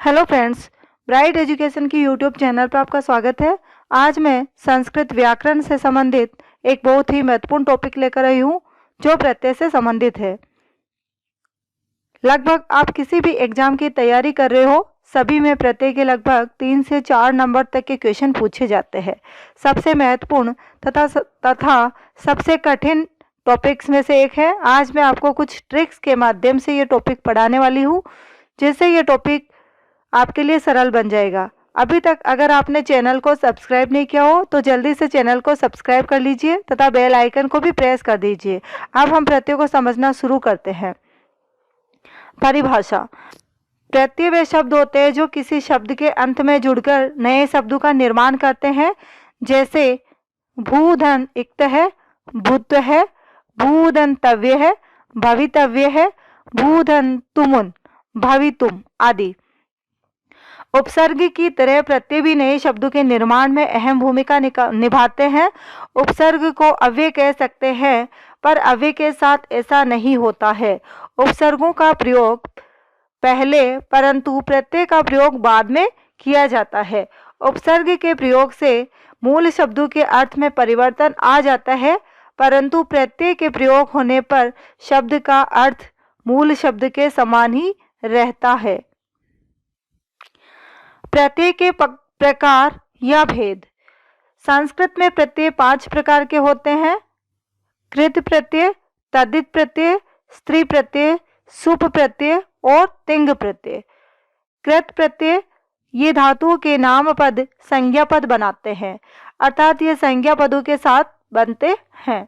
Hello friends, bright education की YouTube channel पर आपका स्वागत है। आज मैं संस्कृत व्याकरण से संबंधित एक बहुत ही महत्वपूर्ण टॉपिक लेकर आई हूँ जो प्रत्यय से संबंधित है। लगभग आप किसी भी एग्जाम की तैयारी कर रहे हो, सभी में प्रत्यय के लगभग 3 से 4 नंबर तक के क्वेश्चन पूछे जाते हैं। सबसे महत्वपूर्ण तथा सबसे कठिन टॉपिक्स में से एक है। आज मैं आपको कुछ ट्रिक्स के माध्यम से ये टॉपिक पढ़ाने वाली हूँ, जिससे ये टॉपिक आपके लिए सरल बन जाएगा। अभी तक अगर आपने चैनल को सब्सक्राइब नहीं किया हो तो जल्दी से चैनल को सब्सक्राइब कर लीजिए तथा बेल आइकन को भी प्रेस कर दीजिए। अब हम प्रत्यय को समझना शुरू करते हैं। परिभाषा। प्रत्यय वे शब्द होते हैं जो किसी शब्द के अंत में जुड़कर नए शब्दों का निर्माण करते हैं। जैसे भूधन इक्त है, भूत्व है, भूधनतव्य है, भवितव्य है, भूधन तुमुन, भवितुम आदि। उपसर्ग की तरह प्रत्यय भी नए शब्दों के निर्माण में अहम भूमिका निभाते हैं। उपसर्ग को अव्यय कह सकते हैं, पर अव्यय के साथ ऐसा नहीं होता है। उपसर्गों का प्रयोग पहले परंतु प्रत्यय का प्रयोग बाद में किया जाता है। उपसर्ग के प्रयोग से मूल शब्दों के अर्थ में परिवर्तन आ जाता है, परंतु प्रत्यय के प्रयोग होने पर शब्द का अर्थ मूल शब्द के समान ही रहता है। प्रत्यय के प्रकार या भेद। संस्कृत में प्रत्यय 5 प्रकार के होते हैं। कृत प्रत्यय, तद्धित प्रत्यय, स्त्री प्रत्यय, सुप प्रत्यय और तिंग प्रत्यय। कृत प्रत्यय ये धातुओं के नाम पद संज्ञा पद बनाते हैं, अर्थात ये संज्ञा पदों के साथ बनते हैं।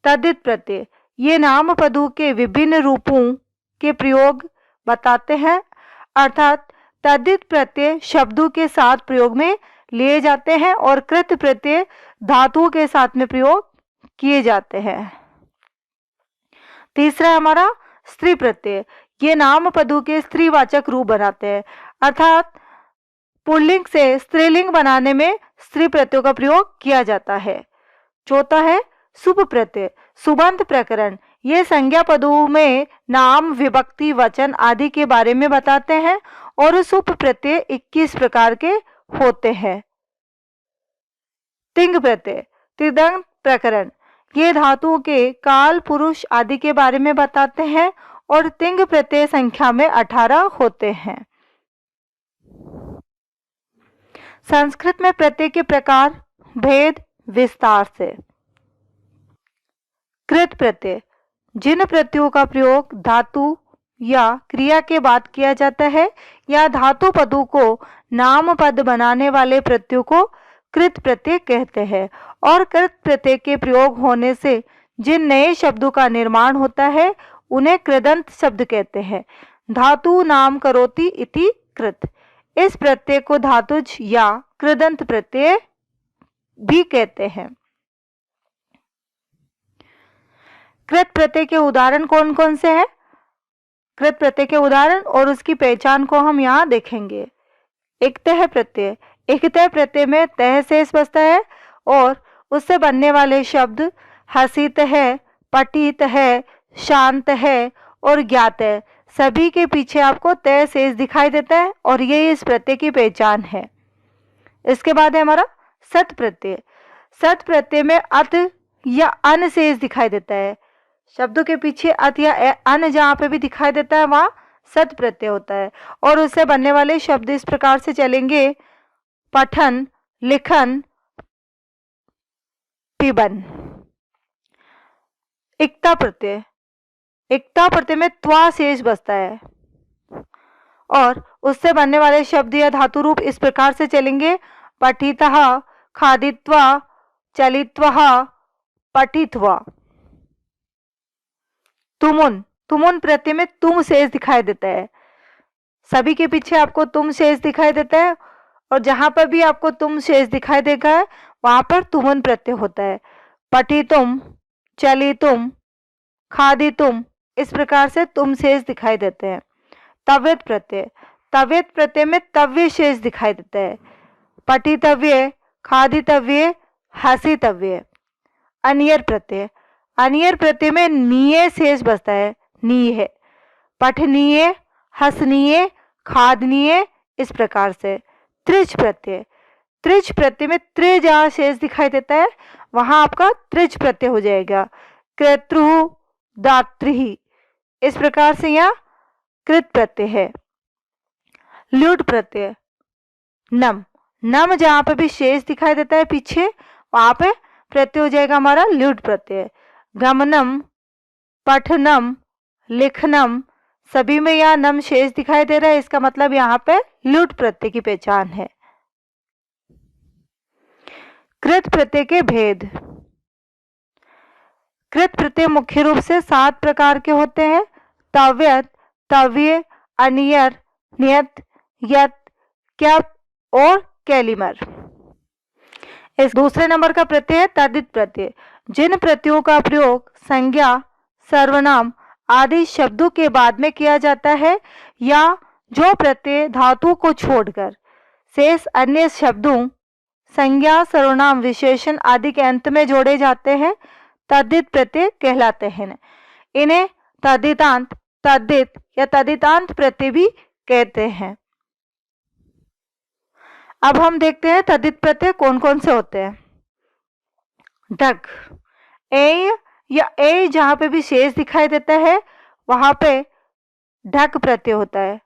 तद्धित प्रत्यय ये नाम पदों के विभिन्न रूपों के प्रयोग बताते हैं, अर्थात तद्धित प्रत्यय शब्दों के साथ प्रयोग में लिए जाते हैं और कृत प्रत्यय धातुओं के साथ में प्रयोग किए जाते हैं। तीसरा हमारा स्त्री प्रत्यय। ये नाम पदों के स्त्रीवाचक रूप बनाते हैं, अर्थात पुल्लिंग से स्त्रीलिंग बनाने में स्त्री प्रत्ययों का प्रयोग किया जाता है। चौथा है सुप प्रत्यय। सुबंत प्रकरण ये संज्ञा पदों में नाम, विभक्ति, वचन आदि के बारे में बताते हैं और सुप प्रत्यय 21 प्रकार के होते हैं। तिंग प्रत्यय त्रिदंत प्रकरण ये धातुओं के काल, पुरुष आदि के बारे में बताते हैं और तिंग प्रत्यय संख्या में 18 होते हैं। संस्कृत में प्रत्यय के प्रकार भेद विस्तार से। कृत प्रत्यय जिन प्रत्ययों का प्रयोग धातु या क्रिया के बाद किया जाता है या धातु पदों को नाम पद बनाने वाले प्रत्ययों को कृत प्रत्यय कहते हैं, और कृत प्रत्यय के प्रयोग होने से जिन नए शब्दों का निर्माण होता है उन्हें कृदंत शब्द कहते हैं। धातु नाम करोति इति कृत। इस प्रत्यय को धातुज या कृदंत प्रत्यय भी कहते हैं। कृत प्रत्यय के उदाहरण कौन कौन से हैं? कृत प्रत्यय के उदाहरण और उसकी पहचान को हम यहाँ देखेंगे। इक्तः प्रत्यय। इक्तः प्रत्यय में तह शेष बसता है और उससे बनने वाले शब्द हसित है, पठित है, शांत है और ज्ञात है। सभी के पीछे आपको तह शेष दिखाई देता है और ये इस प्रत्यय की पहचान है। इसके बाद है हमारा सत प्रत्यय। सत प्रत्यय में अत या अन शेष दिखाई देता है। शब्दों के पीछे अत या अन जहाँ पे भी दिखाई देता है वहाँ सत प्रत्यय होता है और उससे बनने वाले शब्द इस प्रकार से चलेंगे: पठन, लिखन, पिबन। इक्ता प्रत्यय। इक्ता प्रत्यय में त्वा शेष बसता है और उससे बनने वाले शब्द या धातु रूप इस प्रकार से चलेंगे: पठितः, खादित्वा, चलित्वा, पठित्वा। तुमुन। तुमुन प्रत्यय में तुम शेष दिखाई देता है। सभी के पीछे आपको तुम शेष दिखाई देता है और जहां पर भी आपको तुम शेष दिखाई देगा वहां पर तुमुन प्रत्यय होता है। पठितुम, चलितुम, खादितुम, इस प्रकार से तुम शेष दिखाई देते हैं। तव्यत प्रत्यय। तव्यत प्रत्यय में तव्य शेष दिखाई देता है। पठितव्य, खादितव्य, हसितव्य। अनियर प्रत्यय। अनियर प्रत्यय में नीय शेष बसता है। नीय, पठनीय, हसनीय, खादनीय, इस प्रकार से। त्रिच प्रत्यय, त्रिच प्रत्यय में त्रि जहाँ शेष दिखाई देता है वहां आपका त्रिच प्रत्यय हो जाएगा। कृत्रु, दात्री, इस प्रकार से यहाँ कृत प्रत्यय है। ल्युट प्रत्यय, नम, नम जहां पे भी शेष दिखाई देता है पीछे वहां पे प्रत्यय हो जाएगा हमारा ल्युट प्रत्यय। गमनम, पठनम, लिखनम, सभी में यहाँ नम शेष दिखाई दे रहा है, इसका मतलब यहाँ पे ल्युट प्रत्यय की पहचान है। कृत प्रत्यय के भेद। कृत प्रत्यय मुख्य रूप से 7 प्रकार के होते हैं। तव्यत, तव्य, अनियर, नियत, यत, क्यप और कैलिमर। इस दूसरे नंबर का प्रत्यय है तद्धित प्रत्यय। जिन प्रत्ययों का प्रयोग संज्ञा, सर्वनाम आदि शब्दों के बाद में किया जाता है या जो प्रत्यय धातु को छोड़कर शेष अन्य शब्दों संज्ञा, सर्वनाम, विशेषण आदि के अंत में जोड़े जाते हैं, तद्धित प्रत्यय कहलाते हैं। इन्हें तद्धितांत, तद्धित या तद्धितांत प्रत्यय भी कहते हैं। अब हम देखते हैं तद्धित प्रत्यय कौन कौन से होते हैं। ढक, ए या ए जहां पे भी शेष दिखाई देता है वहां पे ढक प्रत्यय होता है।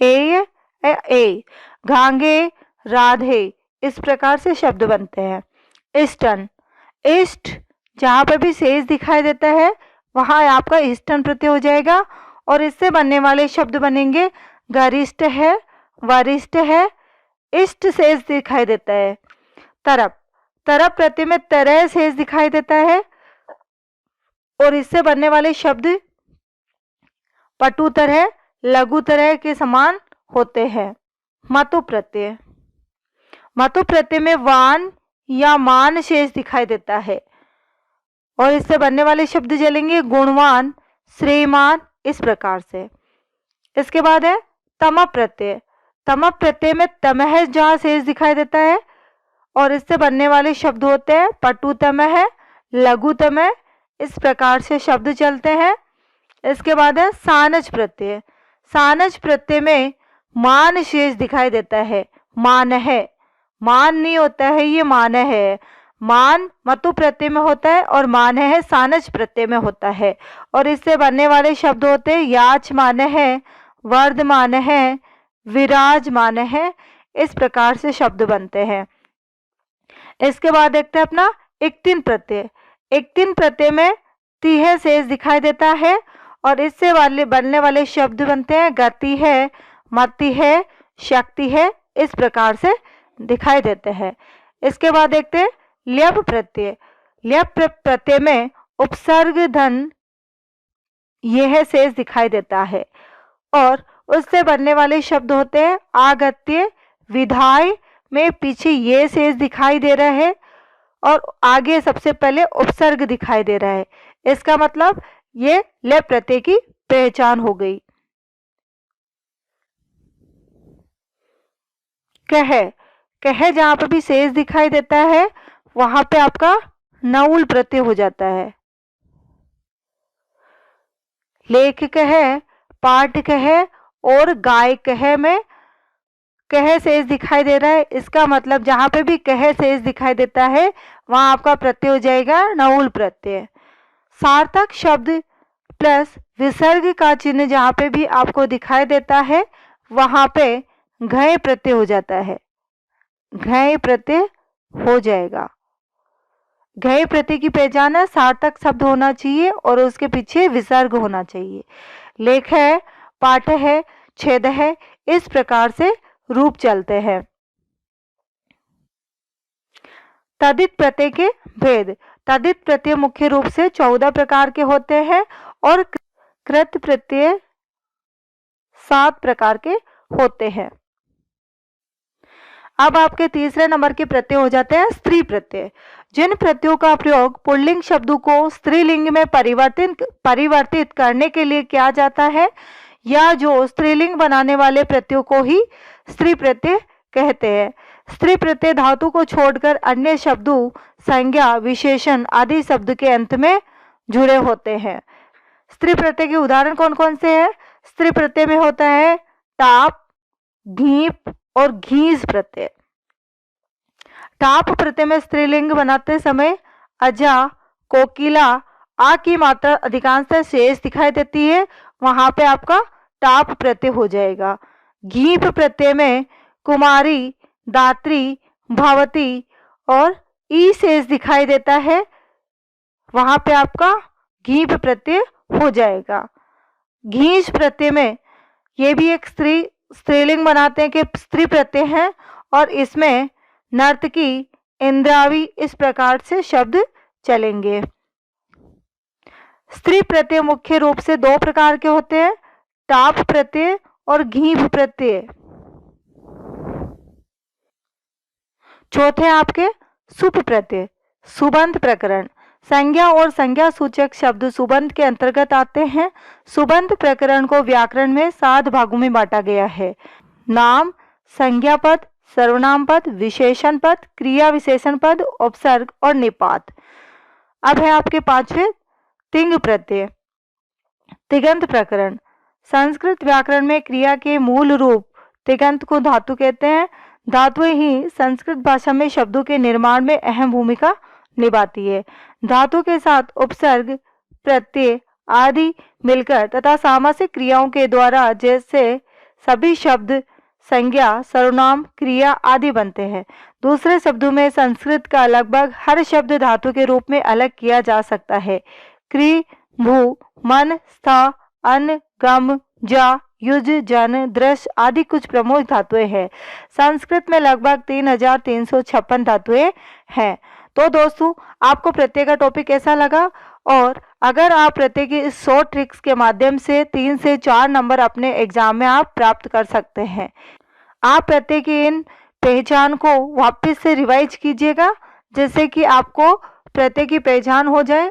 ए, घांगे, राधे, इस प्रकार से शब्द बनते हैं। इष्टन, इष्ट जहां पे भी शेष दिखाई देता है वहां आपका इष्टन प्रत्यय हो जाएगा और इससे बनने वाले शब्द बनेंगे गरिष्ठ है, वरिष्ठ है, इष्ट शेष दिखाई देता है। तरप, तरप प्रत्यय में तरह शेष दिखाई देता है और इससे बनने वाले शब्द पटु तरह, लघु तरह के समान होते हैं। मतु प्रत्यय, मतु प्रत्यय में वान या मान शेष दिखाई देता है और इससे बनने वाले शब्द चलेंगे गुणवान, श्रीमान, इस प्रकार से। इसके बाद है तम प्रत्यय। तम प्रत्यय में तमह जहां शेष दिखाई देता है और इससे बनने वाले शब्द होते हैं पटुतमह, लघुतमह, इस प्रकार से शब्द चलते हैं। इसके बाद है सानज प्रत्यय। सानज प्रत्यय में मान शेष दिखाई देता है, मान है, मान नहीं होता है, ये मान है। मान मतु प्रत्यय में होता है और मान है सानज प्रत्यय में होता है और इससे बनने वाले शब्द होते हैं याचमान है, वर्धमान है, विराजमान है, इस प्रकार से शब्द बनते हैं। इसके बाद देखते हैं अपना इक्तिन प्रत्यय। इक्तिन प्रत्यय में तीह शेष दिखाई देता है और इससे वाले बनने वाले शब्द बनते हैं गति है, मति है, शक्ति है, इस प्रकार से दिखाई देते हैं। इसके बाद देखते हैं ल्यप प्रत्यय। ल्यप प्रत्यय में उपसर्ग धन यह शेष दिखाई देता है और उससे बनने वाले शब्द होते हैं आगत्य, विधाय में पीछे ये शेष दिखाई दे रहा है और आगे सबसे पहले उपसर्ग दिखाई दे रहा है, इसका मतलब ये ल्यप प्रत्यय की पहचान हो गई। कह, कह जहां पर भी शेष दिखाई देता है वहां पे आपका नऊल प्रत्यय हो जाता है। लेख कह, पाठ कह और गाय कह में कह शेष दिखाई दे रहा है, इसका मतलब जहां पे भी कह शेष दिखाई देता है वहां आपका प्रत्यय हो जाएगा नऊल प्रत्यय। सार्थक शब्द प्लस विसर्ग का चिन्ह जहां पे भी आपको दिखाई देता है वहां पे घय प्रत्यय हो जाता है, घय प्रत्यय हो जाएगा। घय प्रत्यय की पहचान है सार्थक शब्द होना चाहिए और उसके पीछे विसर्ग होना चाहिए। लेख है, पाठ है, छेद है, इस प्रकार से रूप चलते हैं। तद्धित प्रत्यय के भेद। तद्धित प्रत्यय मुख्य रूप से 14 प्रकार के होते हैं और कृत प्रत्यय 7 प्रकार के होते हैं। अब आपके तीसरे नंबर के प्रत्यय हो जाते हैं स्त्री प्रत्यय। जिन प्रत्ययों का प्रयोग पुल्लिंग शब्दों को स्त्रीलिंग में परिवर्तित करने के लिए किया जाता है या जो स्त्रीलिंग बनाने वाले प्रत्ययों को ही स्त्री प्रत्यय कहते हैं। स्त्री प्रत्यय धातु को छोड़कर अन्य शब्दों, संज्ञा, विशेषण आदि शब्द के अंत में जुड़े होते हैं। स्त्री प्रत्यय के उदाहरण कौन कौन से हैं? स्त्री प्रत्यय में होता है टाप, घीप और घीस प्रत्यय। टाप प्रत्यय में स्त्रीलिंग बनाते समय अजा, कोकिला, आ की मात्रा अधिकांशतः शेष दिखाई देती है, वहां पे आपका टाप प्रत्यय हो जाएगा। घीप प्रत्यय में कुमारी, दात्री, भवती और ई शेष दिखाई देता है, वहां पे आपका घीप प्रत्यय हो जाएगा। घीस प्रत्यय में ये भी एक स्त्रीलिंग बनाते हैं कि स्त्री प्रत्यय है और इसमें नर्तकी, इंद्रावी इस प्रकार से शब्द चलेंगे। स्त्री प्रत्यय मुख्य रूप से दो प्रकार के होते हैं, टाप प्रत्यय और घीप प्रत्यय। चौथे आपके सुप प्रत्यय। सुबंत प्रकरण, संज्ञा और संज्ञा सूचक शब्द सुबंत के अंतर्गत आते हैं। सुबंत प्रकरण को व्याकरण में 7 भागों में बांटा गया है। नाम, संज्ञा पद, सर्वनाम पद, विशेषण पद, क्रिया विशेषण पद, उपसर्ग और निपात। अब है आपके पांचवे तिंग प्रत्यय। तिगंत प्रकरण, संस्कृत व्याकरण में क्रिया के मूल रूप तिगंत को धातु कहते हैं। धातुएं ही संस्कृत भाषा में शब्दों के निर्माण में अहम भूमिका निभाती है। धातु के साथ उपसर्ग, प्रत्यय आदि मिलकर तथा सामासिक क्रियाओं के द्वारा जैसे सभी शब्द संज्ञा, सर्वनाम, क्रिया आदि बनते हैं। दूसरे शब्दों में संस्कृत का लगभग हर शब्द धातु के रूप में अलग किया जा सकता है। क्रि, भू, मन, स्था, अन, गम, जा, युज, जन, दृश आदि कुछ प्रमुख धातुएं हैं। संस्कृत में लगभग 3356 धातुएं हैं। तो दोस्तों, आपको प्रत्यय का टॉपिक कैसा लगा? और अगर आप प्रत्यय की इस शॉर्ट ट्रिक्स के माध्यम से 3 से 4 नंबर अपने एग्जाम में आप प्राप्त कर सकते हैं। आप प्रत्यय की इन पहचान को वापस से रिवाइज कीजिएगा, जिससे कि आपको प्रत्यय की पहचान हो जाए।